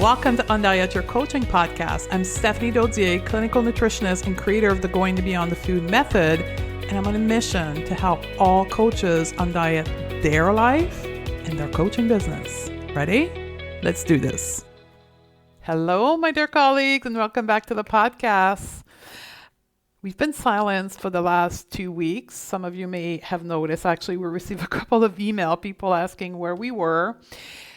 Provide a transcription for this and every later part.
Welcome to Undiet Your Coaching Podcast. I'm Stephanie Dodier, clinical nutritionist and creator of the Going to Beyond the Food method, and I'm on a mission to help all coaches undiet their life and their coaching business. Ready? Let's do this. Hello, my dear colleagues, and welcome back to the podcast. We've been silenced for the last 2 weeks. Some of you may have noticed, actually, we received a couple of people asking where we were.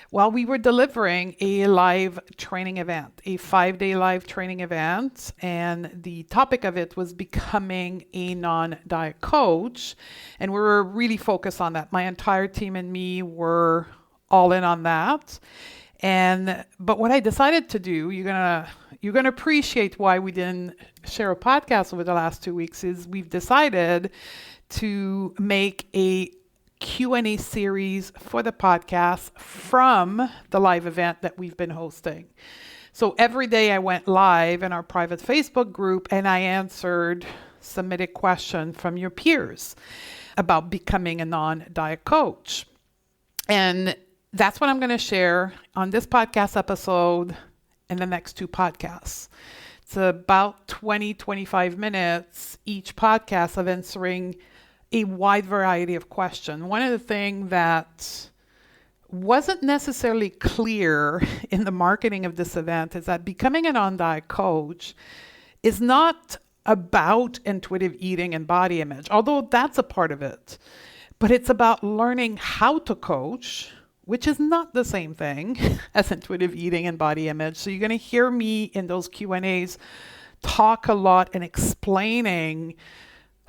Well, we were delivering a live training event, a 5-day live training event, and the topic of it was becoming a non-diet coach, and we were really focused on that. My entire team and me were all in on that. But what I decided to do, you're gonna appreciate why we didn't share a podcast over the last 2 weeks, is we've decided to make a Q&A series for the podcast from the live event that we've been hosting. So every day I went live in our private Facebook group and I answered submitted questions from your peers about becoming a non-diet coach. And that's what I'm going to share on this podcast episode and the next 2 podcasts. It's about 20-25 minutes each podcast of answering a wide variety of questions. One of the things that wasn't necessarily clear in the marketing of this event is that becoming a non-diet coach is not about intuitive eating and body image, although that's a part of it. But it's about learning how to coach, which is not the same thing as intuitive eating and body image. So you're going to hear me in those Q&As talk a lot and explaining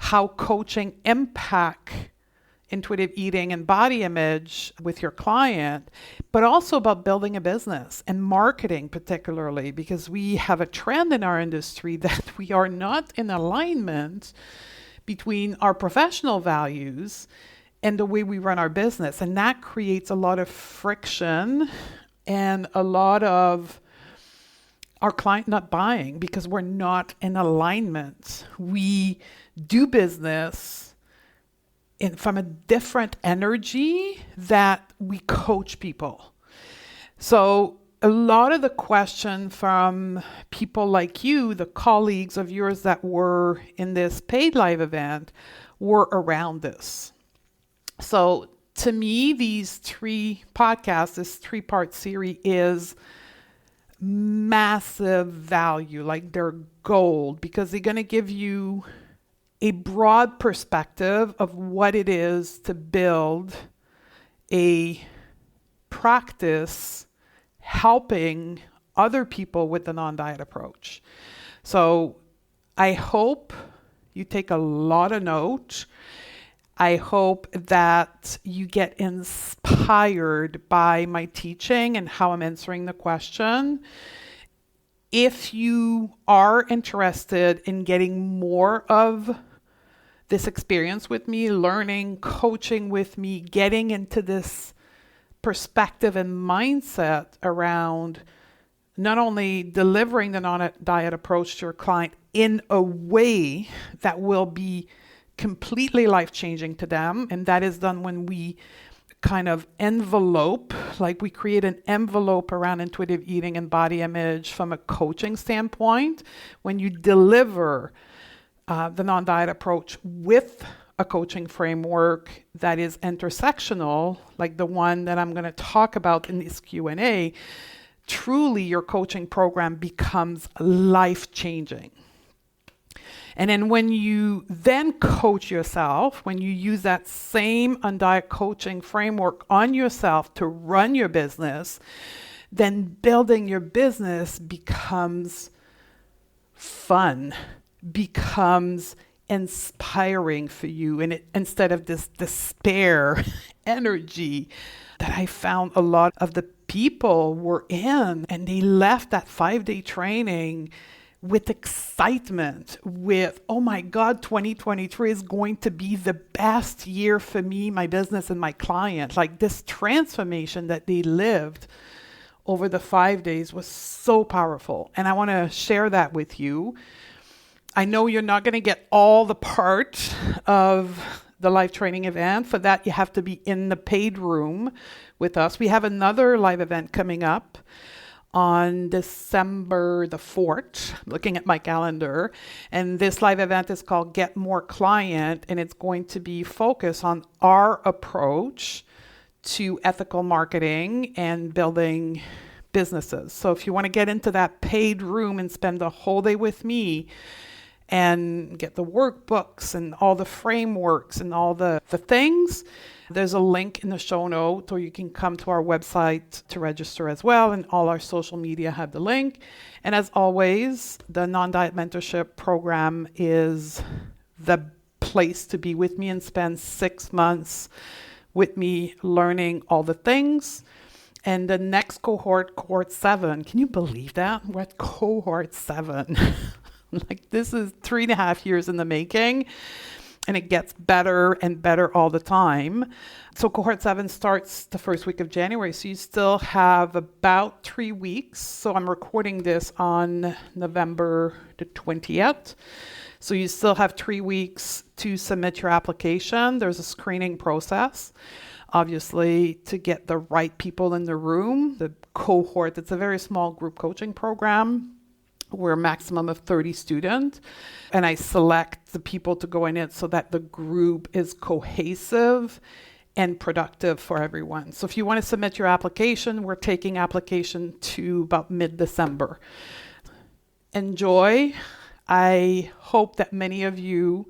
how coaching impact intuitive eating and body image with your client, but also about building a business and marketing particularly, because we have a trend in our industry that we are not in alignment between our professional values and the way we run our business. And that creates a lot of friction and a lot of our client not buying because we're not in alignment. We do business from a different energy that we coach people. So a lot of the question from people like you, the colleagues of yours that were in this paid live event, were around this. So to me, these 3 podcasts, this 3-part series is massive value, like they're gold, because they're going to give you a broad perspective of what it is to build a practice helping other people with the non-diet approach. So I hope you take a lot of notes. I hope that you get inspired by my teaching and how I'm answering the question. If you are interested in getting more of this experience with me, learning, coaching with me, getting into this perspective and mindset around not only delivering the non-diet approach to your client in a way that will be completely life-changing to them, and that is done when we kind of envelope, like we create an envelope around intuitive eating and body image from a coaching standpoint. When you deliver the non-diet approach with a coaching framework that is intersectional, like the one that I'm going to talk about in this Q&A, truly your coaching program becomes life-changing. And then when you then coach yourself, when you use that same undiet coaching framework on yourself to run your business, then building your business becomes fun, becomes inspiring for you. And instead of this despair energy that I found a lot of the people were in, and they left that 5-day training with excitement, with, oh my God, 2023 is going to be the best year for me, my business, and my client. Like this transformation that they lived over the 5 days was so powerful. And I want to share that with you. I know you're not going to get all the part of the live training event. For that, you have to be in the paid room with us. We have another live event coming up on December the 4th, looking at my calendar. And this live event is called Get More Client, and it's going to be focused on our approach to ethical marketing and building businesses. So if you want to get into that paid room and spend the whole day with me and get the workbooks and all the frameworks and all the things, there's a link in the show note, or you can come to our website to register as well. And all our social media have the link. And as always, the non-diet mentorship program is the place to be with me and spend 6 months with me learning all the things. And the next cohort 7, can you believe that? We're at cohort 7. Like, this is 3.5 years in the making, and it gets better and better all the time. So cohort 7 starts the first week of January. So you still have about 3 weeks. So I'm recording this on November the 20th. So you still have 3 weeks to submit your application. There's a screening process, obviously, to get the right people in the room. The cohort, it's a very small group coaching program. We're a maximum of 30 students, and I select the people to go in it so that the group is cohesive and productive for everyone. So if you want to submit your application, we're taking application to about mid-December. Enjoy. I hope that many of you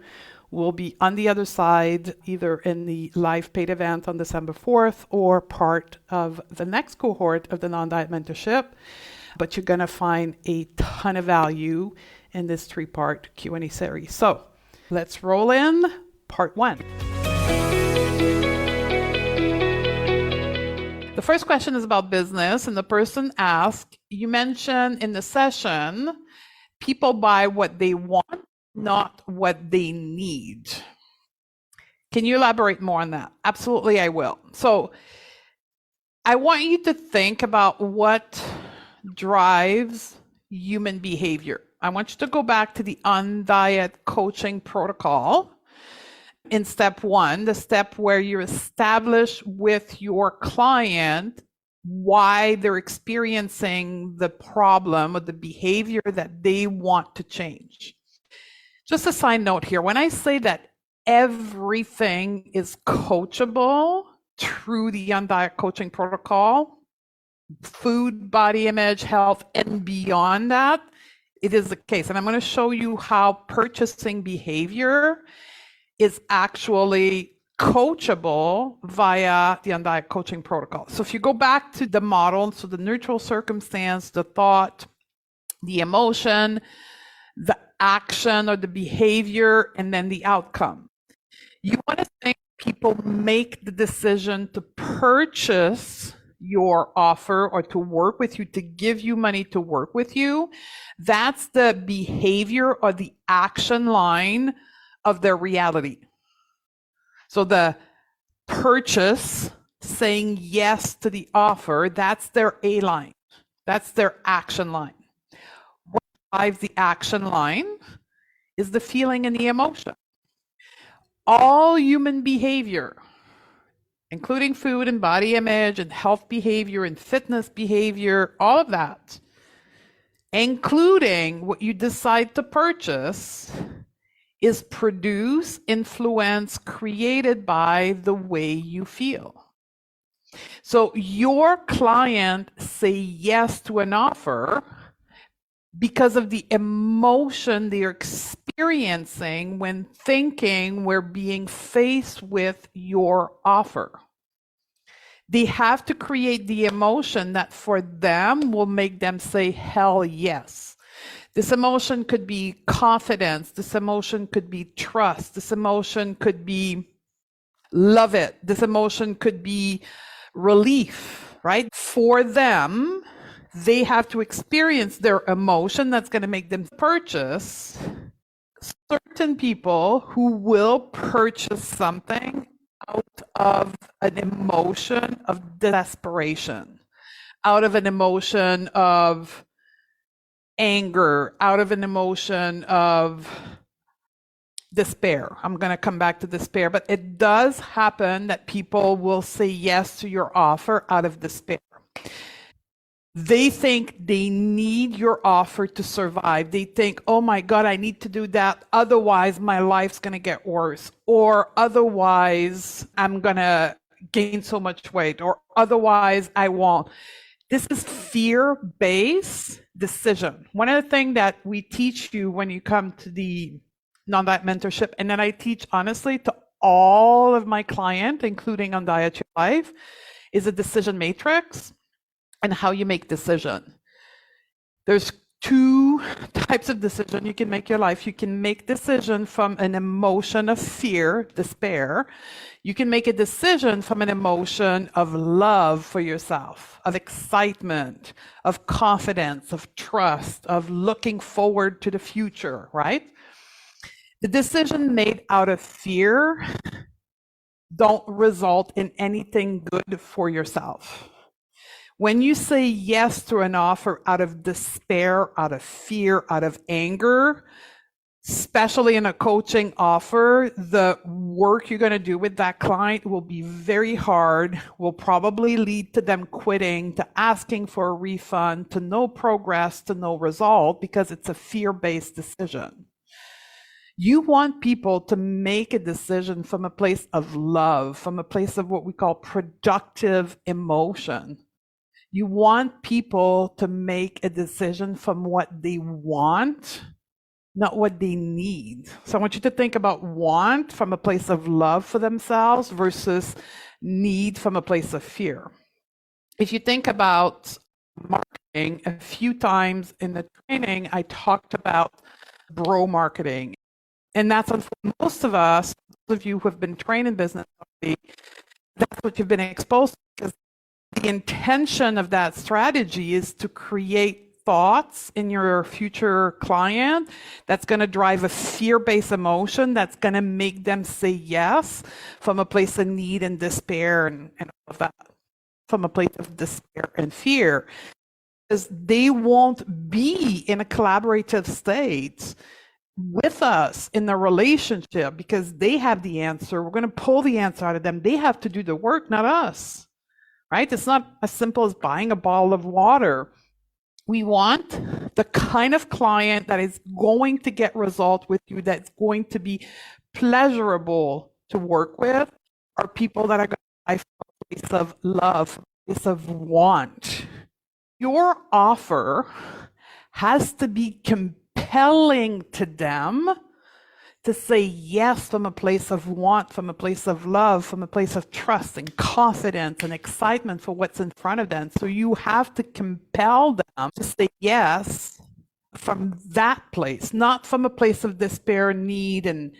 will be on the other side, either in the live paid event on December 4th or part of the next cohort of the non-diet mentorship. But you're going to find a ton of value in this 3-part Q&A series. So let's roll in part 1. The first question is about business, and the person asked, you mentioned in the session, people buy what they want, not what they need. Can you elaborate more on that? Absolutely, I will. So I want you to think about what drives human behavior. I want you to go back to the on-diet coaching protocol in step 1, the step where you establish with your client why they're experiencing the problem or the behavior that they want to change. Just a side note here, when I say that everything is coachable through the on-diet coaching protocol, food, body image, health, and beyond that, it is the case. And I'm going to show you how purchasing behavior is actually coachable via the on-diet coaching protocol. So if you go back to the model, so the neutral circumstance, the thought, the emotion, the action or the behavior, and then the outcome. You want to think people make the decision to purchase your offer or to work with you, to give you money to work with you. That's the behavior or the action line of their reality. So the purchase, saying yes to the offer, that's their A line. That's their action line. What drives the action line is the feeling and the emotion. All human behavior, including food and body image and health behavior and fitness behavior, all of that, including what you decide to purchase, is produced, influenced, created by the way you feel. So your client say yes to an offer because of the emotion they're experiencing when thinking we're being faced with your offer. They have to create the emotion that for them will make them say, hell yes. This emotion could be confidence. This emotion could be trust. This emotion could be love it. This emotion could be relief, right? For them, they have to experience their emotion that's going to make them purchase. Certain people who will purchase something out of an emotion of desperation, out of an emotion of anger, out of an emotion of despair. I'm going to come back to despair, but it does happen that people will say yes to your offer out of despair. They think they need your offer to survive. They think, oh my God, I need to do that. Otherwise, my life's going to get worse. Or otherwise, I'm going to gain so much weight. Or otherwise, I won't. This is fear-based decision. One of the things that we teach you when you come to the non-diet mentorship, and then I teach honestly to all of my clients, including on Diet Your Life, is a decision matrix and how you make decision. There's two types of decision you can make in your life. You can make decision from an emotion of fear, despair. You can make a decision from an emotion of love for yourself, of excitement, of confidence, of trust, of looking forward to the future, right? The decision made out of fear don't result in anything good for yourself. When you say yes to an offer out of despair, out of fear, out of anger, especially in a coaching offer, the work you're going to do with that client will be very hard, will probably lead to them quitting, to asking for a refund, to no progress, to no result, because it's a fear-based decision. You want people to make a decision from a place of love, from a place of what we call productive emotion. You want people to make a decision from what they want, not what they need. So I want you to think about want from a place of love for themselves versus need from a place of fear. If you think about marketing, a few times in the training, I talked about bro marketing. And that's for most of us, those of you who have been trained in business, that's what you've been exposed to, because the intention of that strategy is to create thoughts in your future client that's going to drive a fear-based emotion that's going to make them say yes from a place of need and despair and all of that, from a place of despair and fear, because they won't be in a collaborative state with us in the relationship because they have the answer. We're going to pull the answer out of them. They have to do the work, not us, right? It's not as simple as buying a bottle of water. We want the kind of client that is going to get results with you, that's going to be pleasurable to work with, are people that are going to buy from a place of love, from a place of want. Your offer has to be compelling to them to say yes from a place of want, from a place of love, from a place of trust and confidence and excitement for what's in front of them. So you have to compel them to say yes from that place, not from a place of despair, need, and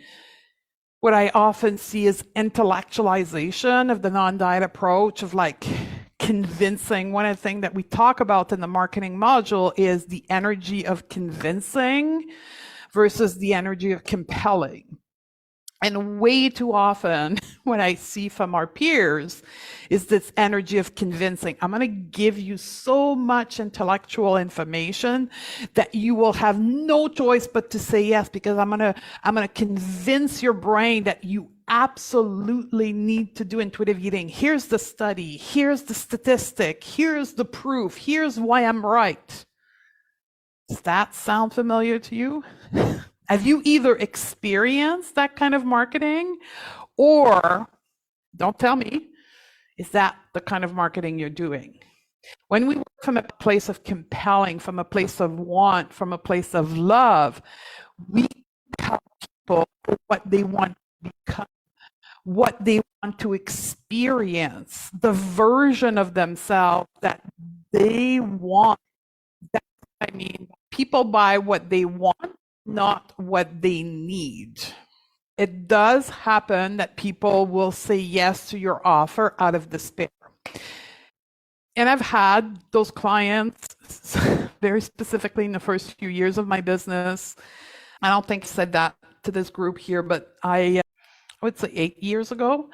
what I often see is intellectualization of the non-diet approach of like convincing. One of the things that we talk about in the marketing module is the energy of convincing versus the energy of compelling. And way too often, what I see from our peers is this energy of convincing. I'm going to give you so much intellectual information that you will have no choice but to say yes, because I'm going to convince your brain that you absolutely need to do intuitive eating. Here's the study. Here's the statistic. Here's the proof. Here's why I'm right. Does that sound familiar to you? Have you either experienced that kind of marketing, or, don't tell me, is that the kind of marketing you're doing? When we work from a place of compelling, from a place of want, from a place of love, we tell people what they want to become, what they want to experience, the version of themselves that they want. That's what I mean. People buy what they want, not what they need. It does happen that people will say yes to your offer out of despair. And I've had those clients very specifically in the first few years of my business. I don't think I said that to this group here, but I would say 8 years ago,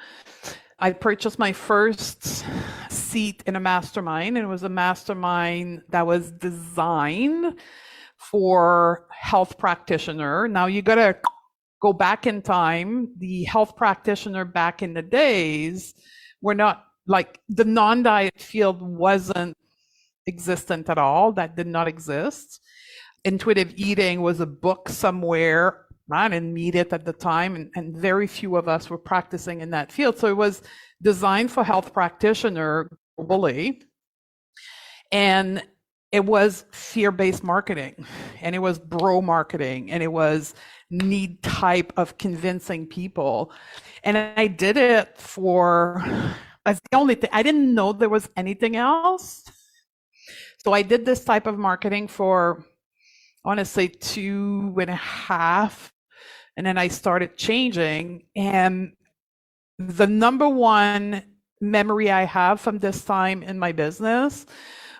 I purchased my first seat in a mastermind, and it was a mastermind that was designed for health practitioner. Now you got to go back in time. The health practitioner back in the days were not like, the non-diet field wasn't existent at all. That did not exist. Intuitive eating was a book somewhere. I didn't meet it at the time, and very few of us were practicing in that field. So it was designed for health practitioner globally, and it was fear-based marketing, and it was bro marketing, and it was need type of convincing people. And I did it for, as the only thing, I didn't know there was anything else. So I did this type of marketing for, I want to say 2.5, and then I started changing. And the number one memory I have from this time in my business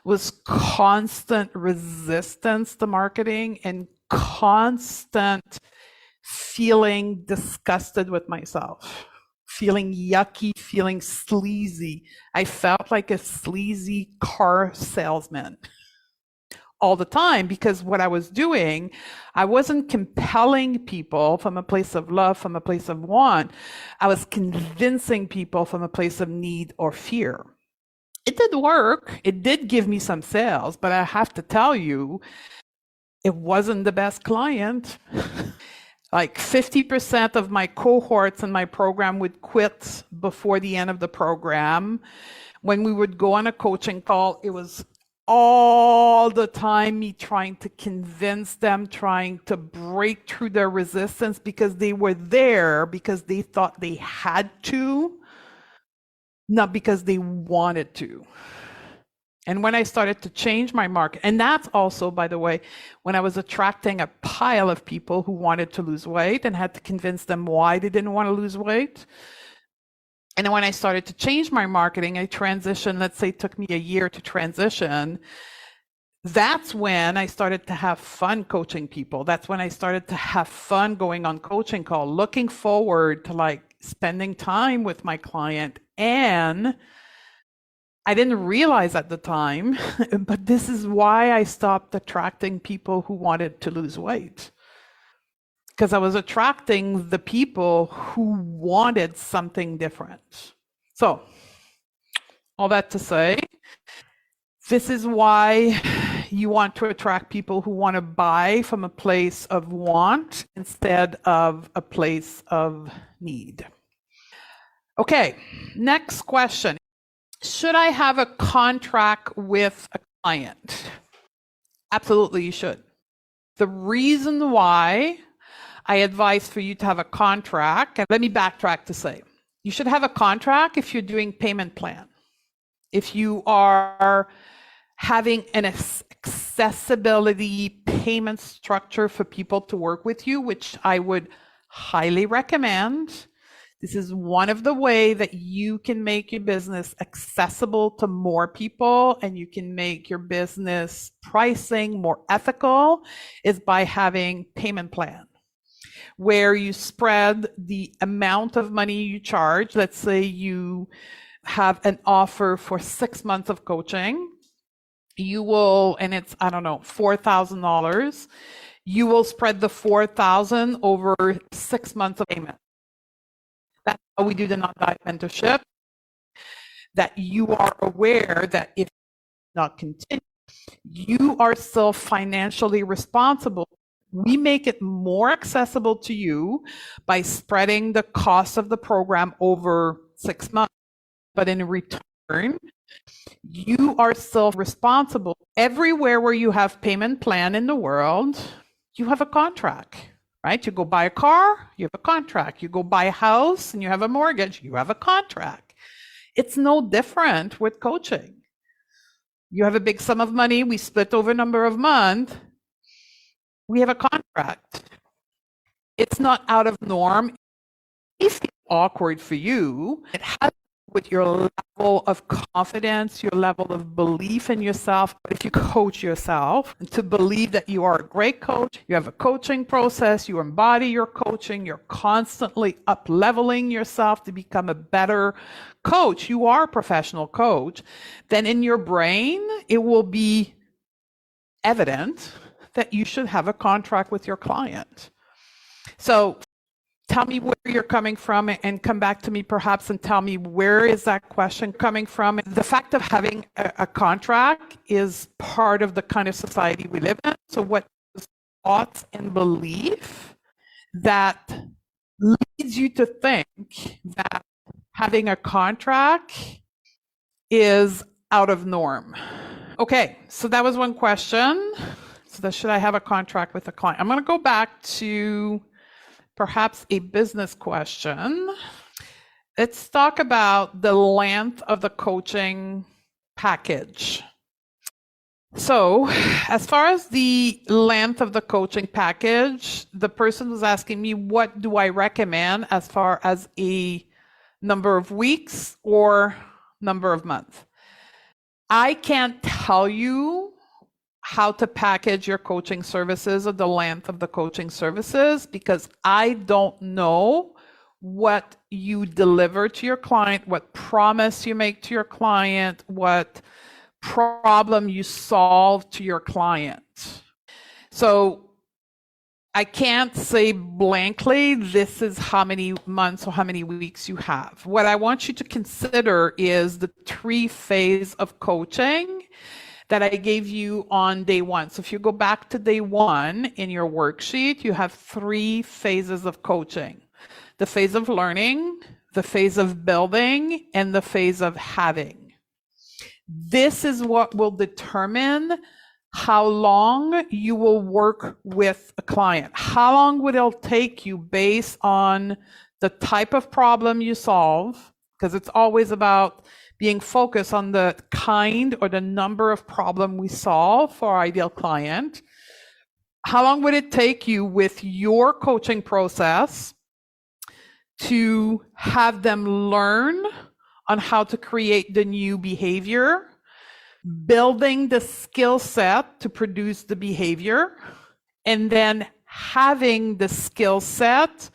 was constant resistance to marketing and constant feeling disgusted with myself, feeling yucky, feeling sleazy. I felt like a sleazy car salesman all the time, because what I was doing, I wasn't compelling people from a place of love, from a place of want. I was convincing people from a place of need or fear. It did work. It did give me some sales, but I have to tell you, it wasn't the best client. Like 50% of my cohorts in my program would quit before the end of the program. When we would go on a coaching call, it was all the time me trying to convince them, trying to break through their resistance, because they were there because they thought they had to, not because they wanted to. And when I started to change my market, and that's also, by the way, when I was attracting a pile of people who wanted to lose weight and had to convince them why they didn't want to lose weight. And then when I started to change my marketing, I transitioned, let's say it took me a year to transition. That's when I started to have fun coaching people. That's when I started to have fun going on coaching call, looking forward to like spending time with my client. And I didn't realize at the time, but this is why I stopped attracting people who wanted to lose weight. Because I was attracting the people who wanted something different. So, all that to say, this is why you want to attract people who want to buy from a place of want instead of a place of need. Okay, next question. Should I have a contract with a client? Absolutely, you should. The reason why I advise for you to have a contract, and let me backtrack to say, you should have a contract if you're doing payment plan. If you are having an accessibility payment structure for people to work with you, which I would highly recommend. This is one of the ways that you can make your business accessible to more people, and you can make your business pricing more ethical, is by having payment plan, where you spread the amount of money you charge. Let's say you have an offer for 6 months of coaching. You will, and it's, I don't know, $4,000. You will spread the $4,000 over 6 months of payment. That's how we do the non-diet mentorship, that you are aware that if not continue, you are still financially responsible. We make it more accessible to you by spreading the cost of the program over 6 months. But in return, you are still responsible. Everywhere where you have payment plan in the world, you have a contract. Right? You go buy a car, you have a contract. You go buy a house and you have a mortgage, you have a contract. It's no different with coaching. You have a big sum of money, we split over a number of months, we have a contract. It's not out of norm. If it's awkward for you, it has with your level of confidence, your level of belief in yourself. But if you coach yourself, and to believe that you are a great coach, you have a coaching process, you embody your coaching, you're constantly up-leveling yourself to become a better coach, you are a professional coach, then in your brain, it will be evident that you should have a contract with your client. So tell me where you're coming from and come back to me perhaps and tell me where is that question coming from. The fact of having a contract is part of the kind of society we live in. So what thoughts and belief that leads you to think that having a contract is out of norm. Okay, so that was one question. So should I have a contract with a client? I'm going to go back to perhaps a business question. Let's talk about the length of the coaching package. So as far as the length of the coaching package, the person was asking me, what do I recommend as far as a number of weeks or number of months? I can't tell you how to package your coaching services or the length of the coaching services because I don't know what you deliver to your client, what promise you make to your client, what problem you solve to your client. So I can't say blankly, this is how many months or how many weeks you have. What I want you to consider is the 3 phases of coaching that I gave you on day 1. So if you go back to day 1 in your worksheet, you have 3 phases of coaching. The phase of learning, the phase of building, and the phase of having. This is what will determine how long you will work with a client. How long would it take you based on the type of problem you solve, because it's always about being focused on the kind or the number of problem we solve for our ideal client. How long would it take you with your coaching process to have them learn on how to create the new behavior, building the skill set to produce the behavior, and then having the skill set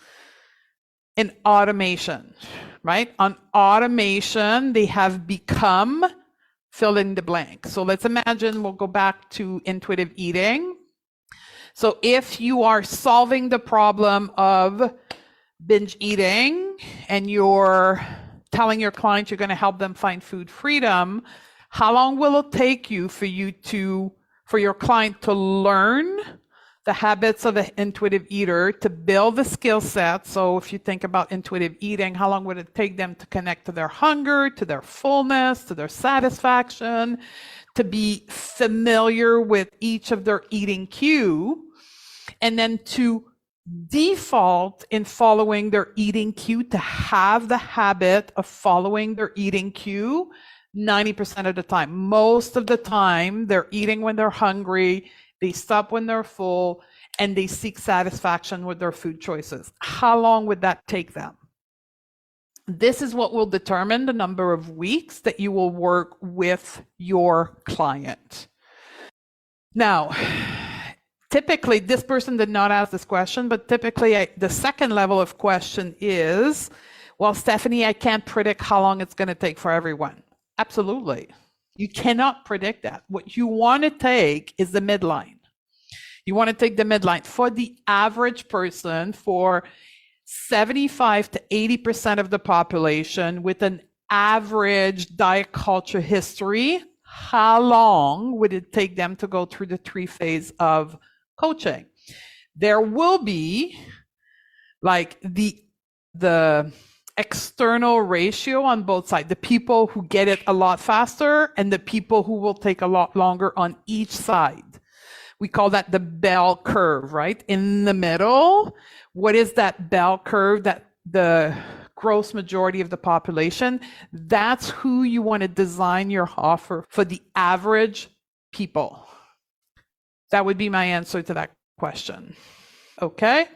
in automation, right? On automation, they have become fill in the blank. So let's imagine we'll go back to intuitive eating. So if you are solving the problem of binge eating and you're telling your client you're going to help them find food freedom, how long will it take you for your client to learn the habits of an intuitive eater, to build the skill set? So if you think about intuitive eating, how long would it take them to connect to their hunger, to their fullness, to their satisfaction, to be familiar with each of their eating cue, and then to default in following their eating cue, to have the habit of following their eating cue 90% of the time. Most of the time, they're eating when they're hungry, they stop when they're full, and they seek satisfaction with their food choices. How long would that take them? This is what will determine the number of weeks that you will work with your client. Now, typically, this person did not ask this question, but typically the second level of question is, well, Stephanie, I can't predict how long it's going to take for everyone. Absolutely. You cannot predict that. What you want to take is the midline. You want to take the midline. For the average person, for 75 to 80% of the population with an average diet culture history, how long would it take them to go through the 3 phases of coaching? There will be like the external ratio on both sides, the people who get it a lot faster and the people who will take a lot longer on each side. We call that the bell curve, right? In the middle, what is that bell curve, that the gross majority of the population? That's who you want to design your offer for, the average people. That would be my answer to that question. Okay?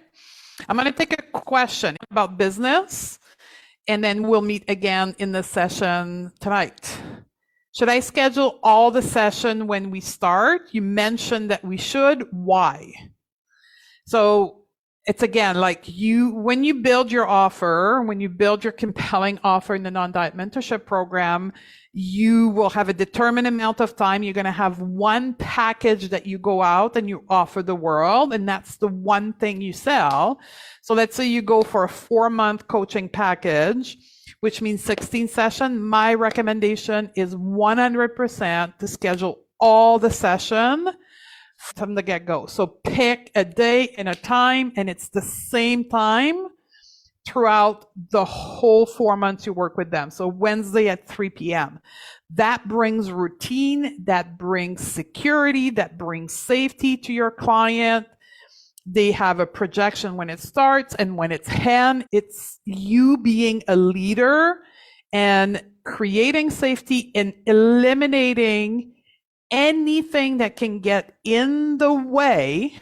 I'm going to take a question about business, and then we'll meet again in the session tonight. Should I schedule all the session when we start? You mentioned that we should. Why? So it's again like when you build your offer, when you build your compelling offer in the non-diet mentorship program, you will have a determined amount of time. You're going to have one package that you go out and you offer the world, and that's the one thing you sell. So let's say you go for a 4-month coaching package, which means 16 sessions. My recommendation is 100% to schedule all the session from the get-go. So pick a day and a time, and it's the same time throughout the whole 4 months you work with them. So Wednesday at 3 p.m. That brings routine, that brings security, that brings safety to your client. They have a projection when it starts and when it's end. It's you being a leader and creating safety and eliminating anything that can get in the way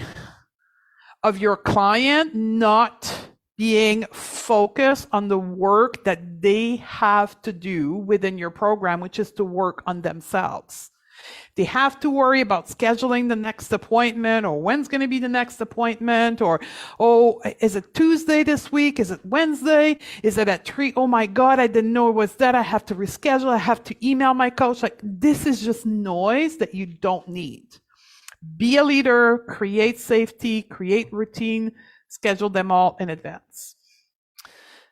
of your client not being focused on the work that they have to do within your program, which is to work on themselves. They have to worry about scheduling the next appointment, or when's going to be the next appointment, or, oh, is it Tuesday this week? Is it Wednesday? Is it at 3? Oh my God, I didn't know it was that. I have to reschedule. I have to email my coach. Like, this is just noise that you don't need. Be a leader, create safety, create routine, schedule them all in advance.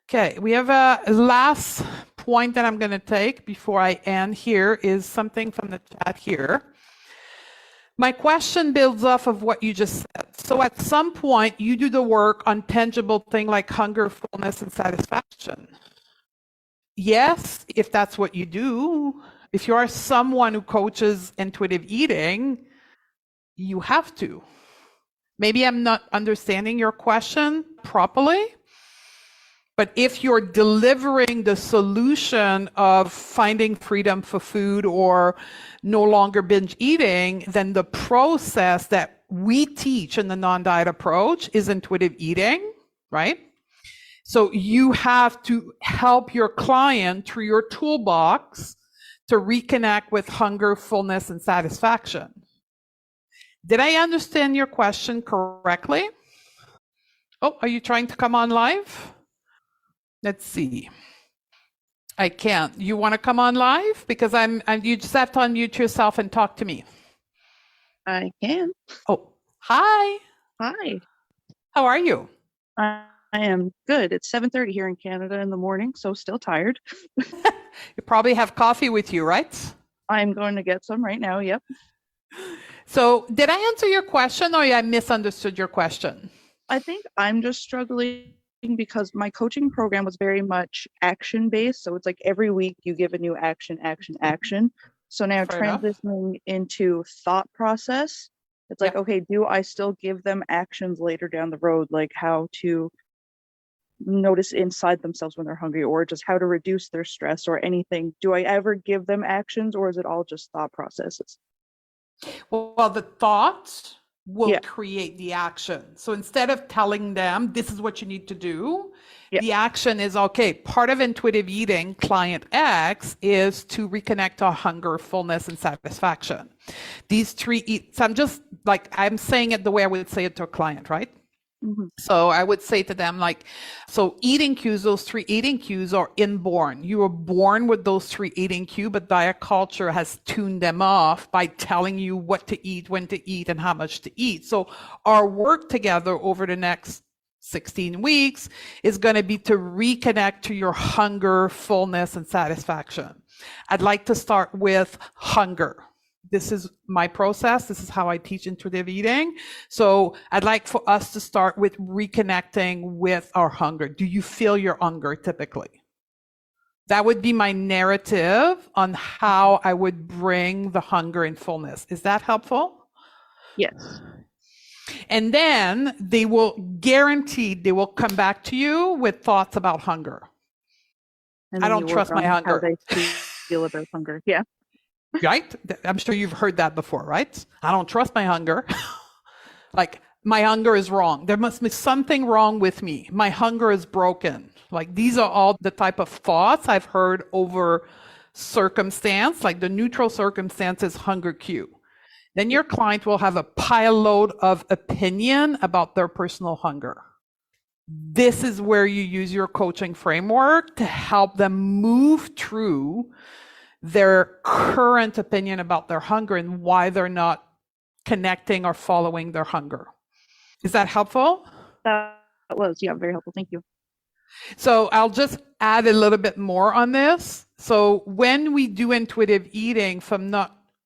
Okay, we have a last point that I'm going to take before I end here is something from the chat here. My question builds off of what you just said. So at some point, you do the work on tangible things like hunger, fullness, and satisfaction. Yes, if that's what you do. If you are someone who coaches intuitive eating, you have to. Maybe I'm not understanding your question properly. But if you're delivering the solution of finding freedom for food or no longer binge eating, then the process that we teach in the non-diet approach is intuitive eating, right? So you have to help your client through your toolbox to reconnect with hunger, fullness, and satisfaction. Did I understand your question correctly? Oh, are you trying to come on live? Let's see. I can't. You want to come on live? Because you just have to unmute yourself and talk to me. I can. Oh, hi. Hi. How are you? I am good. It's 7:30 here in Canada in the morning, so still tired. You probably have coffee with you, right? I'm going to get some right now. Yep. So did I answer your question, or I misunderstood your question? I think I'm just struggling because my coaching program was very much action based. So it's like every week you give a new action. So now transitioning into thought process, it's like, okay, do I still give them actions later down the road, like how to notice inside themselves when they're hungry, or just how to reduce their stress or anything? Do I ever give them actions, or is it all just thought processes? Well, the thought will create the action. So instead of telling them this is what you need to do, the action is, okay, part of intuitive eating, client X, is to reconnect to hunger, fullness, and satisfaction. These three, so I'm saying it the way I would say it to a client, right? Mm-hmm. So I would say to them, like, so eating cues, those 3 eating cues are inborn. You were born with those 3 eating cues, but diet culture has tuned them off by telling you what to eat, when to eat, and how much to eat. So our work together over the next 16 weeks is going to be to reconnect to your hunger, fullness, and satisfaction. I'd like to start with hunger. This is my process. This is how I teach intuitive eating. So I'd like for us to start with reconnecting with our hunger. Do you feel your hunger typically? That would be my narrative on how I would bring the hunger and fullness. Is that helpful? Yes. And then they will come back to you with thoughts about hunger. I don't trust my hunger. How they feel about hunger. Yeah. Right? I'm sure you've heard that before, right? I don't trust my hunger. Like, my hunger is wrong. There must be something wrong with me. My hunger is broken. Like, these are all the type of thoughts I've heard over circumstance. Like, the neutral circumstance is hunger cue. Then your client will have a pile load of opinion about their personal hunger. this is where you use your coaching framework to help them move through their current opinion about their hunger and why they're not connecting or following their hunger. Is that helpful? That was, yeah, very helpful. Thank you. So I'll just add a little bit more on this. So when we do intuitive eating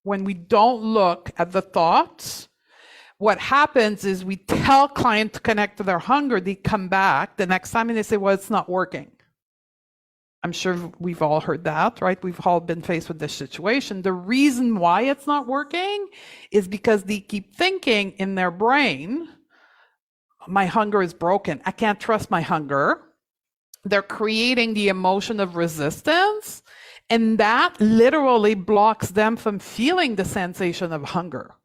when we don't look at the thoughts, what happens is we tell client to connect to their hunger, they come back the next time and they say, well, it's not working. I'm sure we've all heard that, right? We've all been faced with this situation. The reason why it's not working is because they keep thinking in their brain, my hunger is broken. I can't trust my hunger. They're creating the emotion of resistance, and that literally blocks them from feeling the sensation of hunger.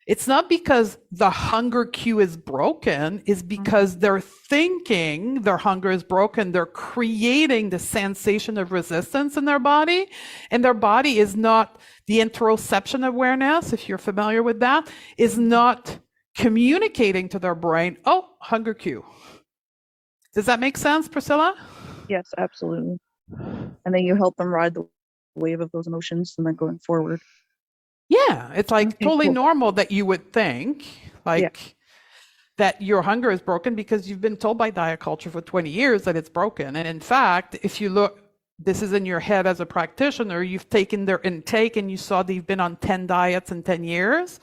It's not because the hunger cue is broken, it's because they're thinking their hunger is broken. They're creating the sensation of resistance in their body, and their body is not, the interoception awareness, if you're familiar with that, is not communicating to their brain, oh, hunger cue. Does that make sense, Priscilla? Yes, absolutely. And then you help them ride the wave of those emotions and then going forward. Yeah, it's like totally normal that you would think that your hunger is broken because you've been told by diet culture for 20 years that it's broken. And in fact, if you look, this is in your head as a practitioner, you've taken their intake and you saw they've been on 10 diets in 10 years.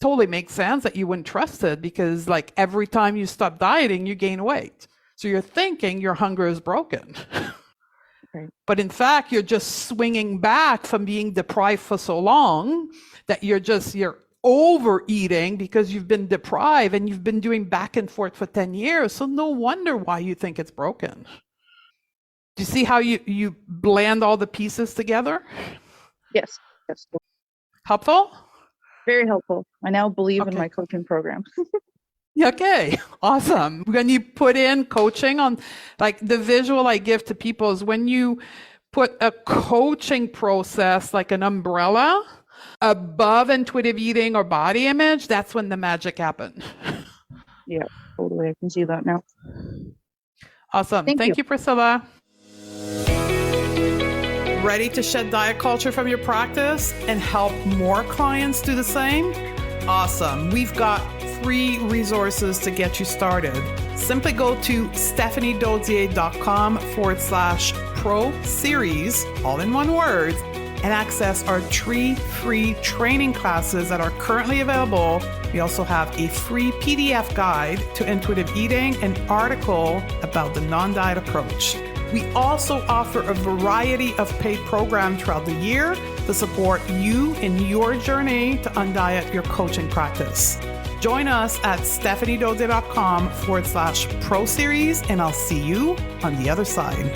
Totally makes sense that you wouldn't trust it because like every time you stop dieting, you gain weight. So you're thinking your hunger is broken. Right. But in fact, you're just swinging back from being deprived for so long that you're overeating because you've been deprived and you've been doing back and forth for 10 years. So no wonder why you think it's broken. Do you see how you blend all the pieces together? Yes. Helpful? Very helpful. I now believe in my coaching program. Okay, awesome. When you put in coaching on, like the visual I give to people is when you put a coaching process, like an umbrella, above intuitive eating or body image, that's when the magic happens. Yeah, totally. I can see that now. Awesome. Thank you, Priscilla. Ready to shed diet culture from your practice and help more clients do the same? Awesome. We've got 3 resources to get you started. Simply go to stephaniedodier.com/pro series, all in one word, and access our 3 free training classes that are currently available. We also have a free PDF guide to intuitive eating, an article about the non-diet approach. We also offer a variety of paid programs throughout the year to support you in your journey to undiet your coaching practice. Join us at stephaniedodier.com/pro series, and I'll see you on the other side.